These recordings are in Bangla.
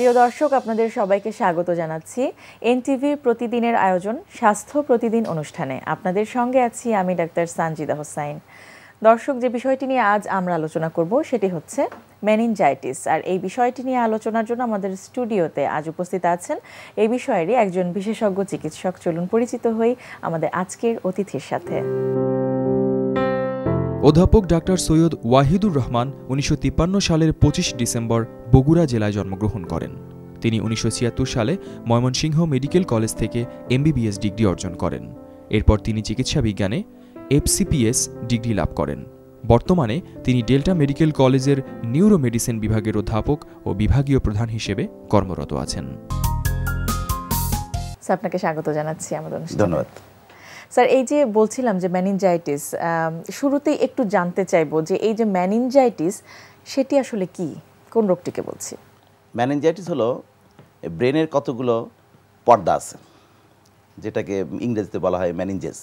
প্রিয় দর্শক, আপনাদের সবাইকে স্বাগত জানাচ্ছি এনটিভির প্রতিদিনের আয়োজন স্বাস্থ্য প্রতিদিন অনুষ্ঠানে। আপনাদের সঙ্গে আছি আমি ডাক্তার সানজিদা হোসাইন। দর্শক, যে বিষয়টি নিয়ে আজ আমরা আলোচনা করব সেটি হচ্ছে মেনিনজাইটিস। আর এই বিষয়টি নিয়ে আলোচনার জন্য আমাদের স্টুডিওতে আজ উপস্থিত আছেন এই বিষয়েরই একজন বিশেষজ্ঞ চিকিৎসক। চলুন পরিচিত হই আমাদের আজকের অতিথির সাথে। অধ্যাপক ডাক্তার সৈয়দ ওয়াহিদুর রহমান 1953 সালের 25 ডিসেম্বর বগুড়া জেলায় জন্মগ্রহণ করেন। তিনি 1976 সালে ময়মনসিংহ মেডিকেল কলেজ থেকে এমবিবিএস ডিগ্রি অর্জন করেন। এরপর তিনি চিকিৎসা বিজ্ঞানে এফসিপিএস ডিগ্রি লাভ করেন। বর্তমানে তিনি ডেল্টা মেডিকেল কলেজের নিউরো মেডিসিন বিভাগের অধ্যাপক ও বিভাগীয় প্রধান হিসেবে কর্মরত আছেন। আপনাকে স্বাগত জানাচ্ছি আমাদের অনুষ্ঠানে। ধন্যবাদ স্যার। এই যে বলছিলাম যে মেনিনজাইটিস, শুরুতেই একটু জানতে চাইবো যে এই যে মেনিনজাইটিস সেটি আসলে কি, কোন রোগটিকে বলছি? মেনিনজাইটিস হলো ব্রেনের কতগুলো পর্দা আছে, যেটাকে ইংরেজিতে বলা হয় মেনিনজেস।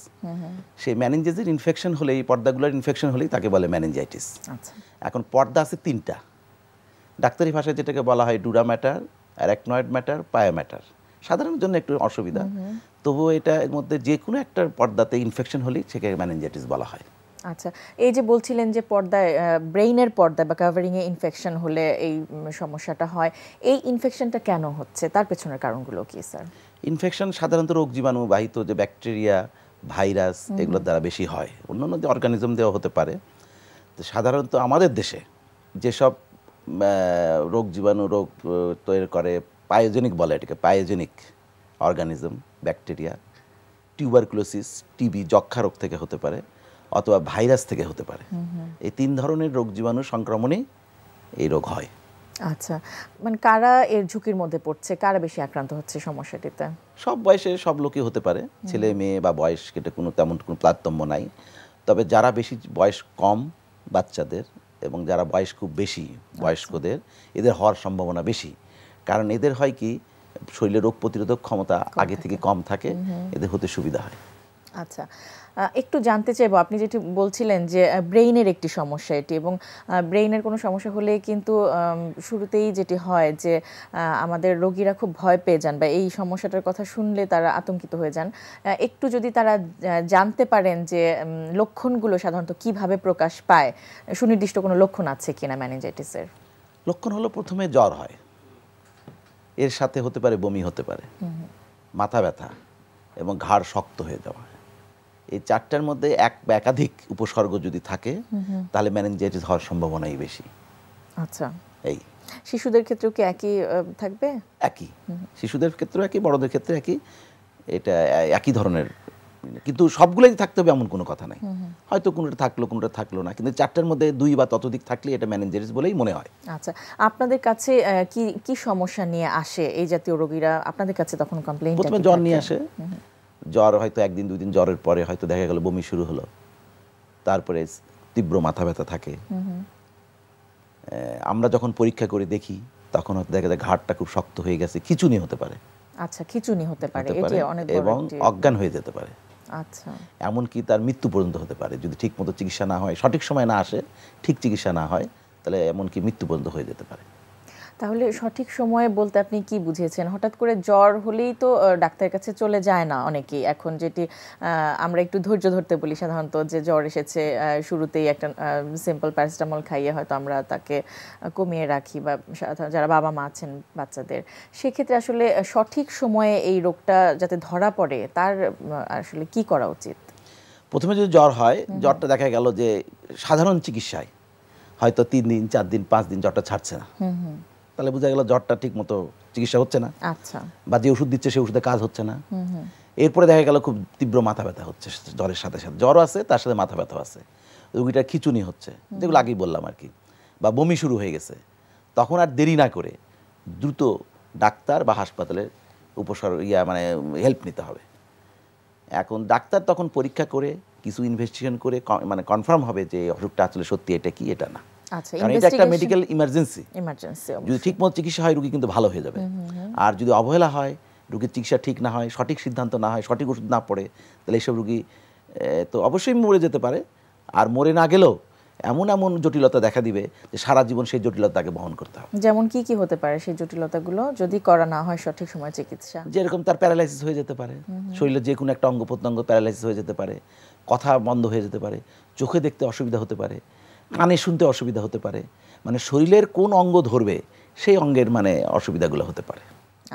সেই মেনিনজেসের ইনফেকশন হলেই, পর্দাগুলোর ইনফেকশন হলেই তাকে বলে মেনিনজাইটিস। আচ্ছা। এখন পর্দা আছে তিনটা, ডাক্তারি ভাষায় যেটাকে বলা হয় ডুরা ম্যাটার, অ্যারাকনয়েড ম্যাটার, পায়া ম্যাটার। সাধারণ জন্য একটু অসুবিধা, তবুও এটা এর মধ্যে যে কোনো একটা পর্দাতে ইনফেকশন হলেই সেটাকে মেনিনজাইটিস বলা হয়। আচ্ছা, এই যে বলছিলেন যে পর্দায়, ব্রেইনের পর্দায় বা কাভারিংয়ে ইনফেকশন হলে এই সমস্যাটা হয়, এই ইনফেকশনটা কেন হচ্ছে, তার পেছনের কারণগুলো কি স্যার? ইনফেকশন সাধারণত রোগ জীবাণু বাহিত, যে ব্যাকটেরিয়া, ভাইরাস, এগুলোর দ্বারা বেশি হয়। অন্যান্য যে অর্গানিজম দেওয়া হতে পারে। তো সাধারণত আমাদের দেশে যেসব রোগ জীবাণু রোগ তৈরি করে, পায়োজেনিক বলে এটাকে, pyogenic organism, bacteria, tuberculosis, TB, যক্ষা রোগ থেকে হতে পারে, অথবা ভাইরাস থেকে হতে পারে। এই তিন ধরনের রোগ জীবাণু সংক্রমণেই এই রোগ হয়। আচ্ছা, মানে কারা এর ঝুঁকির মধ্যে পড়ছে, কারা বেশি আক্রান্ত হচ্ছে সমস্যাটিতে? সব বয়সে সব লোকই হতে পারে, ছেলে মেয়ে বা বয়স, এটা তেমন কোনো তারতম্য নাই। তবে যারা বেশি বয়স কম বাচ্চাদের এবং যারা বয়স খুব বেশি বয়স্কদের, এদের হওয়ার সম্ভাবনা বেশি। কারণ এদের হয় কি, শরীরের রোগ প্রতিরোধক ক্ষমতা আগে থেকে কম থাকে, এদের হতে সুবিধা হয়। আচ্ছা, একটু জানতে চাইবো, আপনি যেটি বলছিলেন যে ব্রেইনের একটি সমস্যা এটি, এবং ব্রেইনের কোনো সমস্যা হলে কিন্তু শুরুতেই যেটি হয় যে আমাদের রোগীরা খুব ভয় পেয়ে যান, বা এই সমস্যাটার কথা শুনলে তারা আতঙ্কিত হয়ে যান। একটু যদি তারা জানতে পারেন যে লক্ষণগুলো সাধারণত কিভাবে প্রকাশ পায়, সুনির্দিষ্ট কোনো লক্ষণ আছে কিনা মেনিনজাইটিসের? লক্ষণ হলো প্রথমে জ্বর হয়, এর সাথে হতে পারে বমি হতে পারে, মাথা ব্যথা এবং ঘাড় শক্ত হয়ে যাওয়া। এই চারটার মধ্যে এক বা একাধিক উপসর্গ যদি থাকে তাহলে মেনিনজাইটিস হওয়ার সম্ভাবনাই বেশি। আচ্ছা, এই শিশুদের ক্ষেত্রেও কি একই থাকবে? একই, শিশুদের ক্ষেত্রেও একই, বড়দের ক্ষেত্রে একই। এটা একই ধরনের, কিন্তু সবগুলোই থাকতে হবে এমন কোনো কথা নাই। হয়তো কোনোটা থাকলো কোনোটা থাকলো না, কিন্তু চারটার মধ্যে দুই বা ততোধিক থাকলে এটা মেনিনজাইটিস বলেই মনে হয়। আচ্ছা, আপনাদের কাছে কি কি সমস্যা নিয়ে আসে এই জাতীয় রোগীরা আপনাদের কাছে? তখন কমপ্লেইন, প্রথমে জ্বর নিয়ে আসে। জ্বর হয়তো একদিন দুই দিন জ্বরের পরে হয়তো দেখা গেল বমি শুরু হলো, তারপরে তীব্র মাথা ব্যথা থাকে। আমরা যখন পরীক্ষা করে দেখি তখন হয়তো দেখা যায় ঘাড়টা খুব শক্ত হয়ে গেছে, খিঁচুনি হতে পারে। আচ্ছা, খিঁচুনি হতে পারে, এটি অনেক বড়, এবং অজ্ঞান হয়ে যেতে পারে। আচ্ছা, এমনকি তার মৃত্যু পর্যন্ত হতে পারে যদি ঠিক মতো চিকিৎসা না হয়, সঠিক সময় না আসে, ঠিক চিকিৎসা না হয়, তাহলে এমনকি মৃত্যু পর্যন্ত হয়ে যেতে পারে। তাহলে সঠিক সময়ে বলতে আপনি কি বুঝিয়েছেন? হঠাৎ করে জ্বর হলেই তো ডাক্তারের কাছে চলে যায় না অনেকেই। এখন যেটি আমরা একটু ধৈর্য ধরতে বলি সাধারণত, যে জ্বর এসেছে, শুরুতেই একটা সিম্পল প্যারাসিটামল খাইয়ে হয়তো আমরা তাকে কমিয়ে রাখি, বা যারা বাবা মা আছেন বাচ্চাদের, সেক্ষেত্রে আসলে সঠিক সময়ে এই রোগটা যাতে ধরা পড়ে তার আসলে কি করা উচিত? প্রথমে যদি জ্বর হয়, জ্বরটা দেখা গেল যে সাধারণ চিকিৎসায় হয়তো 3 দিন 4 দিন 5 দিন জ্বরটা ছাড়ছে না, তাহলে বোঝা গেল জ্বরটা ঠিক মতো চিকিৎসা হচ্ছে না। আচ্ছা, বা যে ওষুধ দিচ্ছে সেই ওষুধে কাজ হচ্ছে না। এরপরে দেখা গেল খুব তীব্র মাথা ব্যথা হচ্ছে, জ্বরের সাথে সাথে জ্বরও আছে, তার সাথে মাথা ব্যথা আছে, রোগীটার খিঁচুনি হচ্ছে, যেগুলো আগেই বললাম আর কি, বা বমি শুরু হয়ে গেছে। তখন আর দেরি না করে দ্রুত ডাক্তার বা হাসপাতালের মানে হেল্প নিতে হবে। এখন ডাক্তার তখন পরীক্ষা করে কিছু ইনভেস্টিগেশন করে মানে কনফার্ম হবে যে অসুখটা আসলে সত্যি এটা কি এটা না। আচ্ছা, কারণ এটা একটা মেডিকেল ইমার্জেন্সি। যদি ঠিকমতো চিকিৎসা হয় রোগী কিন্তু ভালো হয়ে যাবে। আর যদি অবহেলা হয়, রোগীর চিকিৎসা ঠিক না হয়, সঠিক সিদ্ধান্ত না হয়, সঠিক ওষুধ না পড়ে, তাহলে এইসব রোগী তো অবশ্যই মরে যেতে পারে। আর মরে না গেলেও এমন এমন জটিলতা দেখা দিবে যে সারা জীবন সেই জটিলতাকে বহন করতে হবে। যেমন কি কি হতে পারে সেই জটিলতাগুলো যদি করা না হয় সঠিক সময় চিকিৎসা? যেরকম তার প্যারালাইসিস হয়ে যেতে পারে, শরীরের যে কোনো একটা অঙ্গ প্রত্যঙ্গ প্যারালাইসিস হয়ে যেতে পারে, কথা বন্ধ হয়ে যেতে পারে, চোখে দেখতে অসুবিধা হতে পারে, কানে শুনতে অসুবিধা হতে পারে, মানে শরীরের কোন অঙ্গ ধরবে সেই অঙ্গের মানে অসুবিধাগুলো হতে পারে।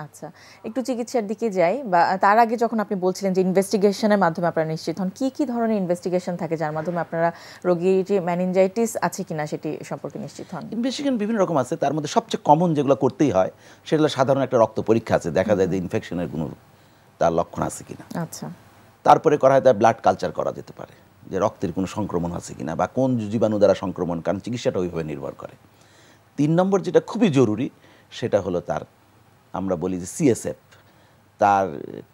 আচ্ছা, একটু চিকিৎসার দিকে যাই, বা তার আগে যখন আপনি বলছিলেন যে ইনভেস্টিগেশনের মাধ্যমে আপনারা নিশ্চিত হন, কি কি ধরনের ইনভেস্টিগেশন থাকে যার মাধ্যমে আপনারা রোগীর যে মেনিনজাইটিস আছে কিনা সেটি সম্পর্কে নিশ্চিত হন? ইনভেস্টিগেশন বিভিন্ন রকম আছে, তার মধ্যে সবচেয়ে কমন যেগুলো করতেই হয় সেগুলো সাধারণ একটা রক্ত পরীক্ষা আছে, দেখা যায় যে ইনফেকশনের কোনো তার লক্ষণ আছে কিনা। আচ্ছা, তারপরে করা হয় তার ব্লাড কালচার করা যেতে পারে, যে রক্তের কোনো সংক্রমণ আছে কিনা বা কোন জীবাণু দ্বারা সংক্রমণ, কারণ চিকিৎসাটা ওইভাবে নির্ভর করে। 3 নম্বর যেটা খুবই জরুরি সেটা হলো তার, আমরা বলি যে সিএসএফ, তার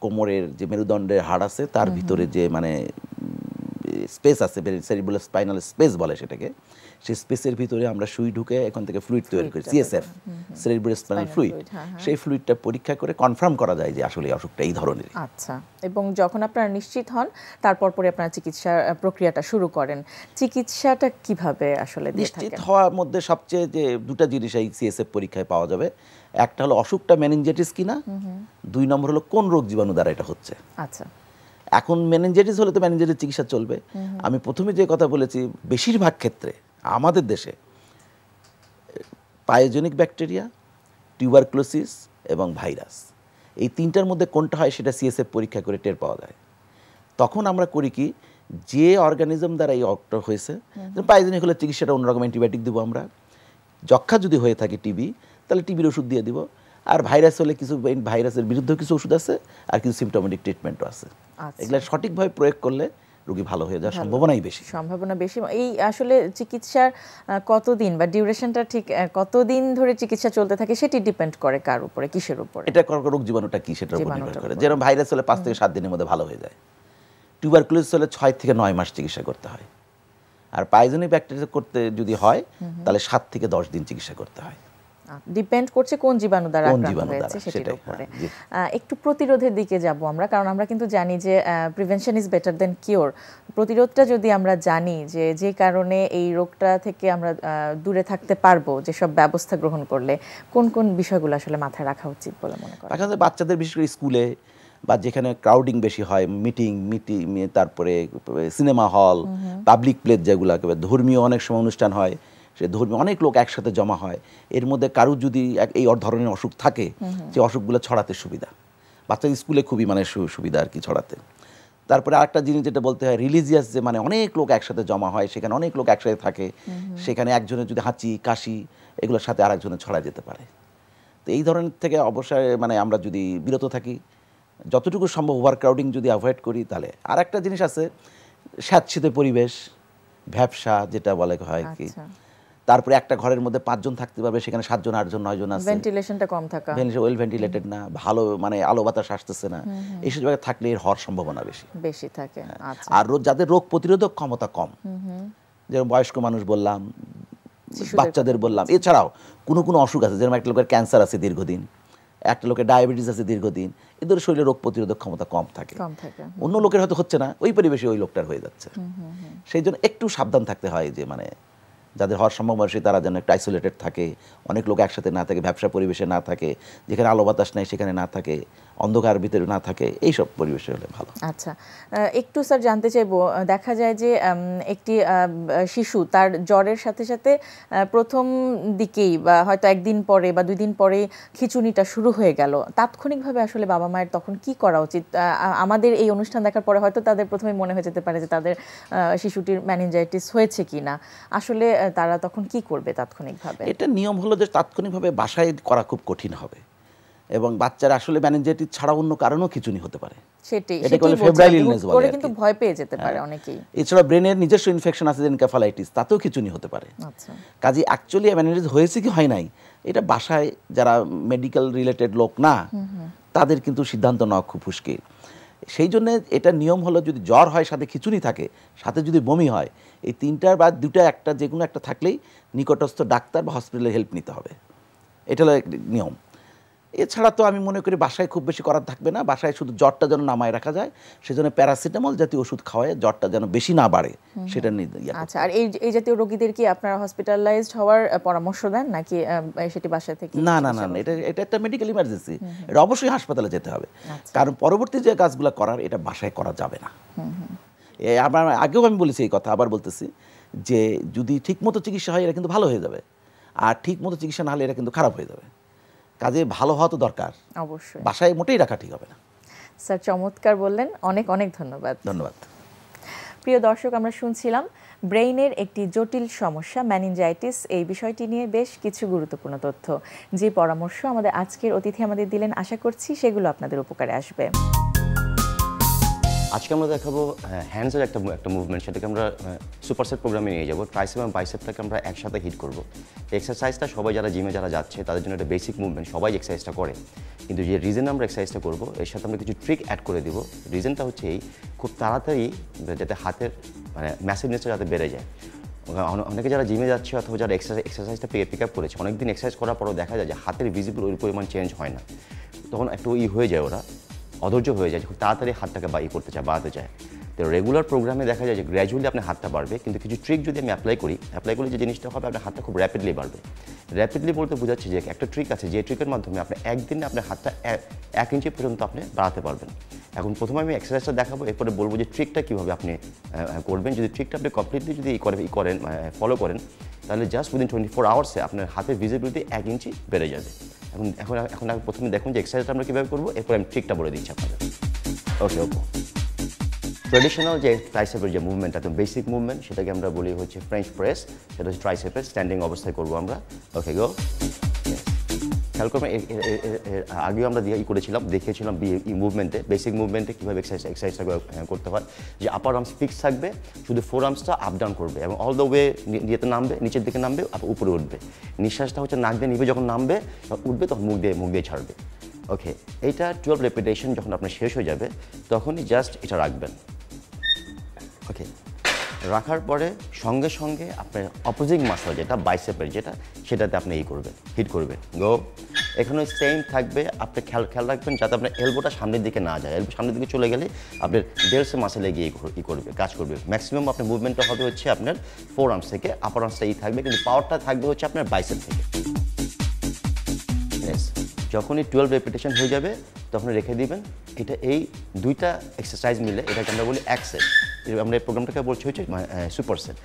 কোমরের যে মেরুদণ্ডের হাড় আছে তার ভিতরে যে মানে স্পেস আছে, সেরিব্রাল স্পাইনাল স্পেস বলে সেটাকে, সেই স্পেসের ভিতরে আমরা সুই ঢুকে এখান থেকে ফ্লুইড তৈরি করি, সিএসএফ, সেরিব্রাল স্পাইনাল ফ্লুইড। সেই ফ্লুইডটা পরীক্ষা করে কনফার্ম করা যায় যে আসলে এই অসুখটা এই ধরনের। আচ্ছা, এবং যখন আপনারা নিশ্চিত হন তারপর পরে আপনারা চিকিৎসা প্রক্রিয়াটা শুরু করেন। চিকিৎসাটা কিভাবে আসলে দিয়ে নিশ্চিত থাকেন? হওয়ার মধ্যে সবচেয়ে যে দুটা জিনিস এই সিএসএফ পরীক্ষায় পাওয়া যাবে, একটা হলো অসুখটা মেনিনজাইটিস কিনা, 2 নম্বর হলো কোন রোগ জীবাণু দ্বারা এটা হচ্ছে। আচ্ছা, এখন মেনিনজাইটিস হলে তো মেনিনজাইটিস চিকিৎসা চলবে। আমি প্রথমে যে কথা বলেছি, বেশিরভাগ ক্ষেত্রে আমাদের দেশে পায়োজেনিক ব্যাকটেরিয়া, টিউবারকুলোসিস এবং ভাইরাস, এই 3টার মধ্যে কোনটা হয় সেটা সিএসএফ পরীক্ষা করে টের পাওয়া যায়। তখন আমরা করি কি, যে অর্গানিজম দ্বারা এই অকটা হয়েছে, পায়োজেনিক হলে চিকিৎসাটা অন্যরকম, অ্যান্টিবায়োটিক দেবো আমরা। যক্ষা যদি হয়ে থাকে টিবি, তাহলে টিবির ওষুধ দিয়ে দিব। আর ভাইরাস হলে কিছু ভাইরাসের বিরুদ্ধে কিছু ওষুধ আছে, আর কিছু সিমটোমেটিক ট্রিটমেন্টও আছে। এগুলো সঠিকভাবে প্রয়োগ করলে রোগী ভালো হয়ে যাওয়ার সম্ভাবনাই বেশি। সম্ভাবনা বেশি। এই আসলে চিকিৎসার কতদিন বা ডিউরেশনটা ঠিক কতদিন ধরে চিকিৎসা চলতে থাকে সেটি ডিপেন্ড করে কার উপরে, কিসের উপরে? এটা রোগ জীবাণুটা কি সেটার উপর নির্ভর করে। যেরকম ভাইরাস হলে 5 থেকে 7 দিনের মধ্যে ভালো হয়ে যায়, টিউবারকুলোসিস হলে 6 থেকে 9 মাস চিকিৎসা করতে হয়, আর পায়োজেনিক ব্যাকটেরিয়া করতে যদি হয় তাহলে 7 থেকে 10 দিন চিকিৎসা করতে হয়। ডিপেন্ড করছে কোন জীবাণু দ্বারা আক্রান্ত হয়েছে সেটার উপরে। একটু প্রতিরোধের দিকে যাব আমরা, কারণ আমরা কিন্তু জানি যে prevention is better than cure. প্রতিরোধটা যদি আমরা জানি যে কারণে এই রোগটা থেকে আমরা দূরে থাকতে পারবো, যেসব ব্যবস্থা গ্রহণ করলে কোন কোন বিষয়গুলো আসলে মাথায় রাখা উচিত বলে মনে করেন? এখন বাচ্চাদের বিশেষ করে স্কুলে বা যেখানে ক্রাউডিং বেশি হয়, মিটিং, তারপরে সিনেমা হল, পাবলিক প্লেস যেগুলো, ধর্মীয় অনেক সময় অনুষ্ঠান হয়, সে ধর্মীয় অনেক লোক একসাথে জমা হয়, এর মধ্যে কারো যদি এই ধরনের অসুখ থাকে, যে অসুখগুলো ছড়াতে সুবিধা, বাচ্চাদের স্কুলে খুবই মানে সুবিধা আর কি ছড়াতে। তারপরে আরেকটা জিনিস যেটা বলতে হয়, রিলিজিয়াস, যে মানে অনেক লোক একসাথে জমা হয়, সেখানে অনেক লোক একসাথে থাকে, সেখানে একজনের যদি হাঁচি কাশি এগুলোর সাথে আরেকজনের ছড়া যেতে পারে। তো এই ধরনের থেকে অবশ্যই মানে আমরা যদি বিরত থাকি, যতটুকু সম্ভব ওভার ক্রাউডিং যদি অ্যাভয়েড করি, তাহলে আর একটা জিনিস আছে, স্যাঁতসেঁতে পরিবেশ, ভ্যাবসা যেটা বলে হয় কি, তারপরে একটা ঘরের মধ্যে 5 জন থাকতে পারবে, সেখানে 7 জন 8 জন 9 জন আছে, ভেন্টিলেশনটা কম থাকা, ওয়েল ভেন্টিলেটেড না, ভালো মানে আলো বাতাস আসতেছে না, এইসব জায়গায় থাকলে এর হওয়ার সম্ভাবনা বেশি থাকে। আর যাদের রোগ প্রতিরোধক ক্ষমতা কম, যেমন বয়স্ক মানুষ বললাম, বাচ্চাদের বললাম, এছাড়াও কোনো অসুখ আছে, যেমন একটা লোকের ক্যান্সার আছে দীর্ঘদিন, একটা লোকের ডায়াবেটিস আছে দীর্ঘদিন, এদের শরীরে রোগ প্রতিরোধক ক্ষমতা কম থাকে। অন্য লোকের হয়তো হচ্ছে না, ওই পরিবেশে ওই লোকটার হয়ে যাচ্ছে। সেই জন্য একটু সাবধান থাকতে হয়, যে মানে যাদের হওয়ার সম্ভাবনা বেশি তারা যেন একটু আইসোলেটেড থাকে, অনেক লোক একসাথে না থাকে, ব্যবসা পরিবেশে না থাকে, যেখানে আলো বাতাস নেই সেখানে না থাকে, অন্ধকার ভিতরে না থাকে, এইসব পরিবেশে হলে ভালো। আচ্ছা, একটু স্যার জানতে চাইবো, দেখা যায় যে একটি শিশু তার জ্বরের সাথে সাথে প্রথম দিকেই বা হয়তো 1 দিন পরে বা 2 দিন পরে খিঁচুনিটা শুরু হয়ে গেল, তাৎক্ষণিকভাবে আসলে বাবা মায়ের তখন কি করা উচিত? আমাদের এই অনুষ্ঠান দেখার পরে হয়তো তাদের প্রথমে মনে হয়ে যেতে পারে যে তাদের শিশুটির মেনিনজাইটিস হয়েছে কিনা, আসলে তারা তখন কি করবে তাৎক্ষণিকভাবে? এটা নিয়ম হলো যে তাৎক্ষণিকভাবে বাসায় করা খুব কঠিন হবে, এবং বাচ্চারা আসলে মেনিনজাইটিস ছাড়া অন্য কারণেও খিঁচুনি হতে পারে, ফেব্রাইল ইলনেস বলে, কিন্তু ভয় পেয়ে যেতে পারে অনেকেই। এছাড়া ব্রেনের নিজস্ব ইনফেকশন আছে, এনকেফালাইটিস, তাতেও খিঁচুনি হতে পারে। কাজে অ্যাকচুয়ালি মেনিনজাইটিস হয়েছে কি হয় নাই, এটা বাসায় যারা মেডিকেল রিলেটেড লোক না, তাদের কিন্তু সিদ্ধান্ত নেওয়া খুব মুশকিল। সেই জন্য এটা নিয়ম হলো, যদি জ্বর হয় সাথে খিঁচুনি থাকে, সাথে যদি বমি হয়, এই 3টার বা 2টা একটা যে কোনো একটা থাকলেই নিকটস্থ ডাক্তার বা হসপিটালের হেল্প নিতে হবে, এটা হলো নিয়ম। এছাড়া তো আমি মনে করি বাসায় খুব বেশি করার থাকবে না, বাসায় শুধু জ্বরটা যেন নামায় রাখা যায়, সেজন্য প্যারাসিটামল জাতীয় ওষুধ খাওয়ায় জ্বরটা যেন বেশি না বাড়ে সেটা নিয়ে আচ্ছা, আর এই জাতীয় রোগীদের কি আপনারা হসপিটালাইজড হওয়ার পরামর্শ দেন নাকি সেটি বাসা থেকে? না না না, এটা একটা মেডিকেল ইমার্জেন্সি, এটা অবশ্যই হাসপাতালে যেতে হবে, কারণ পরবর্তী যে কাজগুলো করার এটা বাসায় করা যাবে না। আমার আগেও আমি বলেছি এই কথা, আবার বলতেছি যে যদি ঠিকমতো চিকিৎসা হয় এরা কিন্তু ভালো হয়ে যাবে, আর ঠিকমতো চিকিৎসা না হলে এরা কিন্তু খারাপ হয়ে যাবে। কাজে ভালো হওয়া তো দরকার, অবশ্যই বাসায় মোটেই রাখা ঠিক হবে না। স্যার চমৎকার বললেন, অনেক অনেক ধন্যবাদ। ধন্যবাদ। প্রিয় দর্শক, আমরা শুনছিলাম ব্রেইনের একটি জটিল সমস্যা ম্যানিনজাইটিস, এই বিষয়টি নিয়ে বেশ কিছু গুরুত্বপূর্ণ তথ্য। যে পরামর্শ আমাদের আজকের অতিথি আমাদের দিলেন, আশা করছি সেগুলো আপনাদের উপকারে আসবে। আজকে আমরা দেখাবো হ্যান্ডসের একটা মুভমেন্ট, সেটাকে আমরা সুপারসেট প্রোগ্রামে নিয়ে যাবো। ট্রাইসেপ এবং বাইসেপটাকে আমরা একসাথে হিট করব। এক্সারসাইজটা সবাই যারা জিমে যারা যাচ্ছে তাদের জন্য একটা বেসিক মুভমেন্ট, সবাই এক্সারসাইজটা করে, কিন্তু যে রিজনে আমরা এক্সারসাইজটা করবো এর সাথে আমরা কিছু ট্রিক অ্যাড করে দিব। রিজনটা হচ্ছে এই, খুব তাড়াতাড়ি যাতে হাতের মানে ম্যাসিভনেসটা যাতে বেড়ে যায়। অনেকে যারা জিমে যাচ্ছে অথবা যারা এক্সারসাইজটা পিক আপ করেছে, অনেকদিন এক্সারসাইজ করার পরও দেখা যায় যে হাতের ভিজিবল ওই পরিমাণ চেঞ্জ হয় না, তখন একটু হয়ে যায়, ওরা অধৈর্য হয়ে যায়, খুব তাড়াতাড়ি হাতটাকে করতে চায়, বাড়াতে চায়। তো রেগুলার প্রোগ্রামে দেখা যায় যে গ্র্যাজুয়ালি আপনার হাতটা বাড়বে, কিন্তু কিছু ট্রিক যদি আমি অ্যাপ্লাই করি যে জিনিসটা হবে, আপনার হাতটা খুব র্যাপিডলি বাড়বে। র্যাপিডলি বলতে বোঝাচ্ছে যে একটা ট্রিক আছে, যে ট্রিকের মাধ্যমে আপনি একদিনে আপনার হাতটা 1 ইঞ্চি পর্যন্ত আপনি বাড়াতে পারবেন। এখন প্রথমে আমি এক্সারসাইজটা দেখাবো, এরপরে বলবো যে ট্রিকটা কীভাবে আপনি করবেন। যদি ট্রিকটা আপনি কমপ্লিটলি যদি করেন ফলো করেন, তাহলে জাস্ট উইদিন 24 আওয়ার্সে আপনার হাতের ভিজিবিলিটি 1 ইঞ্চি বেড়ে যাবে। এখন প্রথমে দেখুন যে এক্সারসাইজটা আমরা কীভাবে করবো, এরপর আমি ট্রিকটা বলে দিচ্ছি আপনাদের। ওকে। ট্রেডিশনাল যে ট্রাইসেপের যে মুভমেন্ট, একদম বেসিক মুভমেন্ট, সেটাকে আমরা বলি হচ্ছে ফ্রেঞ্চ প্রেস। সেটা হচ্ছে ট্রাইসেপের স্ট্যান্ডিং অবস্থায় করবো আমরা। ওকে, গো। খেয়াল করবেন, আগেও আমরা দেখিয়েছিলাম এই মুভমেন্টে, বেসিক মুভমেন্টে কীভাবে এক্সারসাইজটা করতে হয়। যে আপার আর্মস ফিক্স থাকবে, শুধু 4 আর্মসটা আপ ডাউন করবে এবং অল দ্য ওয়ে নামবে, নিচের দিকে নামবে, উপরে উঠবে। নিঃশ্বাসটা হচ্ছে নাক দিয়ে নিবে, যখন নামবে উঠবে তখন মুখ দিয়ে ছাড়বে। ওকে, এইটা 12 রেপিটেশন যখন আপনার শেষ হয়ে যাবে তখনই জাস্ট এটা রাখবেন। ওকে, রাখার পরে সঙ্গে সঙ্গে আপনার অপোজিং মাসল যেটা বাইসেপের সেটাতে আপনি হিট করবেন। গো। এখানে সেম থাকবে, আপনি খেয়াল রাখবেন যাতে আপনার এলবোটা সামনের দিকে না যায়। এলবো সামনের দিকে চলে গেলে আপনার ডেলসে মাসেলে গিয়ে কাজ করবে। ম্যাক্সিমাম আপনার মুভমেন্টটা হবে হচ্ছে আপনার 4 আর্মস থেকে, আপার আর্মসটা থাকবে, কিন্তু পাওয়ারটা থাকবে হচ্ছে আপনার বাইসেপ থেকে। যখনই 12 রেপিটেশন হয়ে যাবে তখন রেখে দিবেন। এটা এই দুইটা এক্সারসাইজ মিলে এটাকে আমরা বলি 1 সেট। আমরা এই প্রোগ্রামটাকে বলছি হচ্ছে সুপার সেট।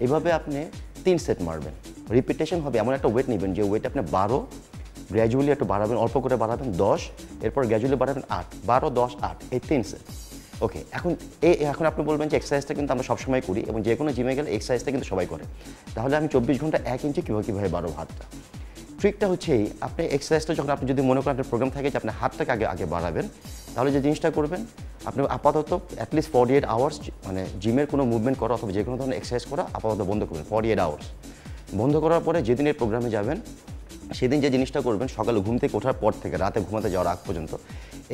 এভাবে আপনি 3 সেট মারবেন। রিপিটেশন হবে, এমন একটা ওয়েট নেবেন যে ওয়েট আপনি 12, গ্র্যাজুয়ালি একটু বাড়াবেন, অল্প করে বাড়াবেন 10, এরপর গ্র্যাজুয়ালি বাড়াবেন 8, 12, 10, 8, এই 3 সেট। ওকে, এখন আপনি বলবেন যে এক্সারসাইজটা কিন্তু আমরা সবসময় করি এবং যে কোনো জিমে গেলে এক্সারসাইজটা কিন্তু সবাই করে, তাহলে আমি 24 ঘন্টা 1 ইঞ্চি কীভাবে বাড়াবো হাতটা। ট্রিকটা হচ্ছে এই, আপনি এক্সারসাইজটা যখন আপনি যদি মনে করেন আপনার প্রোগ্রাম থাকে যে আপনি হাতটাকে আগে বাড়াবেন, তাহলে যে জিনিসটা করবেন, আপনি আপাতত অ্যাটলিস্ট 48 আওয়ার্স মানে জিমের কোনো মুভমেন্ট করা অথবা যে কোনো ধরনের এক্সারসাইজ করা আপাতত বন্ধ করবেন। 48 আওয়ার্স বন্ধ করার পরে যেদিন এই প্রোগ্রামে যাবেন সেদিন যে জিনিসটা করবেন, সকালে ঘুম থেকে ওঠার পর থেকে রাতে ঘুমাতে যাওয়ার আগ পর্যন্ত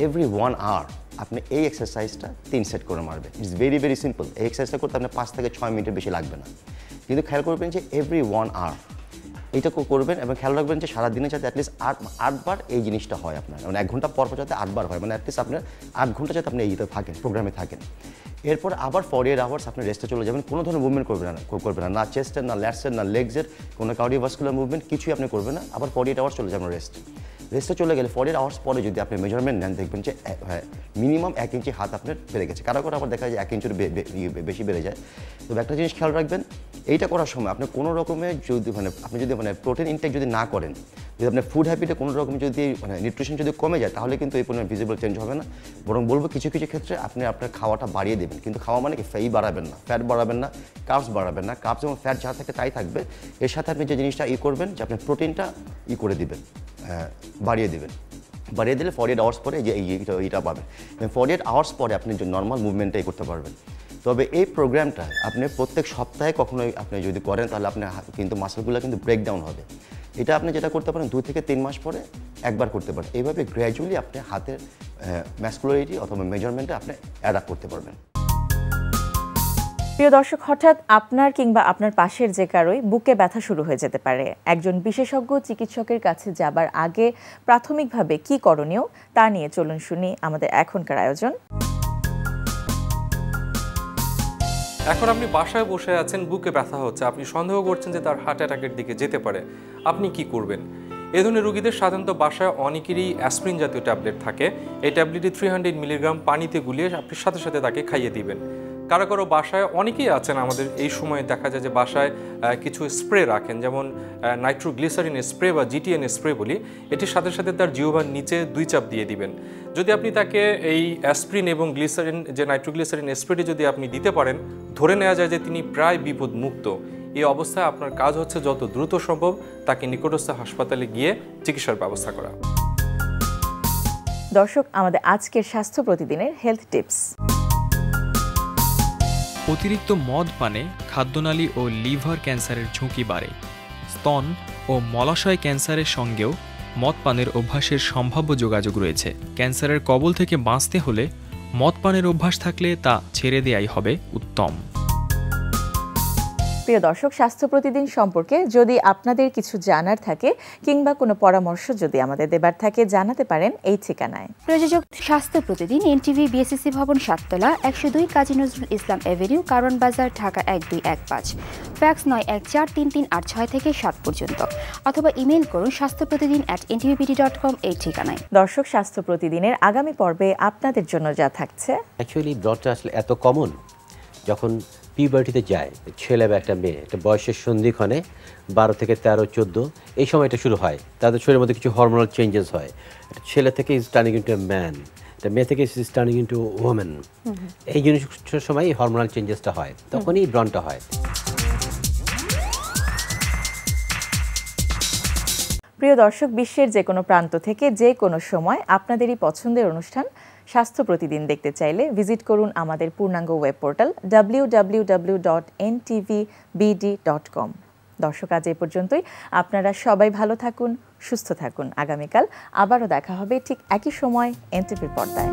এভরি 1 আওয়ার আপনি এই এক্সারসাইজটা 3 সেট করে মারবেন। It's very simple. এই এক্সারসাইজটা করতে আপনার 5 থেকে 6 মিনিটের বেশি লাগবে না, কিন্তু খেয়াল করবেন যে এভরি 1 আওয়ার এইটা করবেন এবং খেয়াল রাখবেন যে সারাদিনে যাতে অ্যাটলিস্ট 8 বার এই জিনিসটা হয় আপনার, মানে 1 ঘন্টা পর যাতে 8 বার হয়, মানে অ্যাটলিস্ট আপনার 8 ঘন্টা যাতে আপনি এইটা থাকেন, প্রোগ্রামে থাকেন। এরপর আবার 48 আওয়ার্স আপনি রেস্টে চলে যাবেন, কোনো ধরনের মুভমেন্ট করবেন না, চেস্টের, না ল্যাটসের, না লেগসের, কোনো কার্ডিওভাস্কুলার মুভমেন্ট কিছুই আপনি করবেন না। আবার 48 আওয়ার্স চলে যাবেন রেস্টে চলে গেলে 48 আওয়ার্স পরে যদি আপনি মেজারমেন্ট নেন, দেখবেন যে মিনিমাম 1 ইঞ্চি হাত আপনার বেড়ে গেছে। কারো আবার দেখা যায় 1 ইঞ্চির বেশি বেড়ে যায়। তবে একটা জিনিস খেয়াল রাখবেন, এইটা করার সময় আপনি কোনো রকমের আপনি যদি প্রোটিন ইনটেক যদি না করেন, যদি আপনার ফুড হ্যাবিটে কোনো রকম যদি নিউট্রিশন যদি কমে যায়, তাহলে কিন্তু এই পরিমাণ ভিজিবল চেঞ্জ হবে না। বরং বলবো কিছু ক্ষেত্রে আপনি আপনার খাওয়াটা বাড়িয়ে দেবেন, কিন্তু খাওয়া মানে কি বাড়াবেন না, ফ্যাট বাড়াবেন না, কার্বস বাড়াবেন না। কার্বস এবং ফ্যাট যা থাকে তাই থাকবে। এর সাথে আপনি যে জিনিসটা করবেন যে আপনি প্রোটিনটা করে দিবেন, বাড়িয়ে দিবেন। বাড়িয়ে দিলে 48 আওয়ার্স পরে যে এইটা পাবেন। 48 আওয়ার্স পরে আপনি যে নর্মাল মুভমেন্টটাই করতে পারবেন। তবে এই প্রোগ্রামটা আপনি প্রত্যেক সপ্তাহে কখনোই আপনি যদি করেন, তাহলে আপনার কিন্তু মাসলগুলো কিন্তু ব্রেকডাউন হবে। এটা আপনি যেটা করতে পারেন 2 থেকে 3 মাস পরে একবার করতে পারেন। এইভাবে গ্র্যাজুয়ালি আপনি হাতের ম্যাসকুলারিটি অথবা মেজারমেন্টে আপনি অ্যাডাপ্ট করতে পারবেন। প্রিয় দর্শক, হঠাৎ আপনার কিংবা আপনার পাশের যে কারোই বুকে ব্যথা শুরু হয়ে যেতে পারে। একজন বিশেষজ্ঞ চিকিৎসকের কাছে যাবার আগে প্রাথমিকভাবে কি করণীয় তা নিয়ে চলুন শুনি আমাদের এখনকার আয়োজন। এখন আপনি বাসায় বসে আছেন, বুকে ব্যথা হচ্ছে, আপনি সন্দেহ করছেন যে তার হার্ট অ্যাটাকের দিকে যেতে পারে, আপনি কি করবেন? এ ধরনের রোগীদের সাধারণত বাসায় অনেকেরই অ্যাসপ্রিন জাতীয় ট্যাবলেট থাকে। এই ট্যাবলেটটি 300 মিলিগ্রাম পানিতে গুলিয়ে আপনি সাথে সাথে তাকে খাইয়ে দিবেন। কারো কারো বাসায় অনেকেই আছেন আমাদের এই সময়ে দেখা যায় যে বাসায় কিছু স্প্রে রাখেন, যেমন নাইট্রোগ্লিসারিন স্প্রে বা জিটিএন স্প্রে বলি। এটির সাথে সাথে তার জিহ্বার নিচে 2 চাপ দিয়ে দিবেন। যদি আপনি তাকে এই অ্যাসপ্রিন এবং গ্লিসারিন যে নাইট্রোগ্লিসারিন স্প্রেটি যদি আপনি দিতে পারেন, ধরে নেওয়া যায় যে তিনি প্রায় বিপদ মুক্ত। এই অবস্থায় আপনার কাজ হচ্ছে যত দ্রুত সম্ভব তাকে নিকটস্থ হাসপাতালে গিয়ে চিকিৎসার ব্যবস্থা করা। দর্শক, আমাদের আজকের স্বাস্থ্য প্রতিদিনের হেলথ টিপস। অতিরিক্ত মদ পানে খাদ্যনালী ও লিভার ক্যান্সারের ঝুঁকি বাড়ে। স্তন ও মলাশয় ক্যান্সারের সঙ্গেও মদ পানের অভ্যাসের সম্ভাব্য যোগাযোগ রয়েছে। ক্যান্সারের কবল থেকে বাঁচতে হলে মদ পানের অভ্যাস থাকলে তা ছেড়ে দেয়াই হবে উত্তম। প্রিয় দর্শক, স্বাস্থ্য প্রতিদিন সম্পর্কে যদি আপনাদের কিছু জানার থাকে কিংবা কোনো পরামর্শ যদি আমাদের দেবার থাকে, জানাতে পারেন এই ঠিকানায়। প্রযোজক স্বাস্থ্য প্রতিদিন, এনটিভি, বিএসসি ভবন, 7 তলা, 102 কাজী নজরুল ইসলাম এভিনিউ, কারওয়ান বাজার, ঢাকা 1215। ফ্যাক্স 914338 থেকে 7 পর্যন্ত, অথবা ইমেইল করুন স্বাস্থ্যপ্রতিদিন@ntvpt.com এই ঠিকানায়। দর্শক, স্বাস্থ্য প্রতিদিনের আগামী পর্বে আপনাদের জন্য যা থাকছে। অ্যাকচুয়ালি ব্লডটা আসলে এত কমন, যখন পিউবার্টিতে যায় ছেলে বা একটা মেয়ে, একটা বয়সের সন্ধিক্ষণে 12 থেকে 13, 14 এই সময়টা শুরু হয়। তাদের শরীরের মধ্যে কিছু হরমোনাল চেঞ্জেস হয়। একটা ছেলে থেকে is turning into a man, একটা মেয়ে থেকে ইজ টার্নিং ইন্টু ওমেন। এই জিনিসটার সময় এই হরমোনাল চেঞ্জেসটা হয়, তখনই ব্রনটা হয়। প্রিয় দর্শক, বিশ্বের যে কোনো প্রান্ত থেকে যে কোনো সময় আপনাদেরই পছন্দের অনুষ্ঠান স্বাস্থ্য প্রতিদিন দেখতে চাইলে ভিজিট করুন আমাদের পূর্ণাঙ্গ ওয়েব পোর্টাল www.ntvbd.com। দর্শক, আজ এই পর্যন্তই। আপনারা সবাই ভালো থাকুন, সুস্থ থাকুন। আগামীকাল আবারও দেখা হবে ঠিক একই সময় এনটিভির পর্দায়।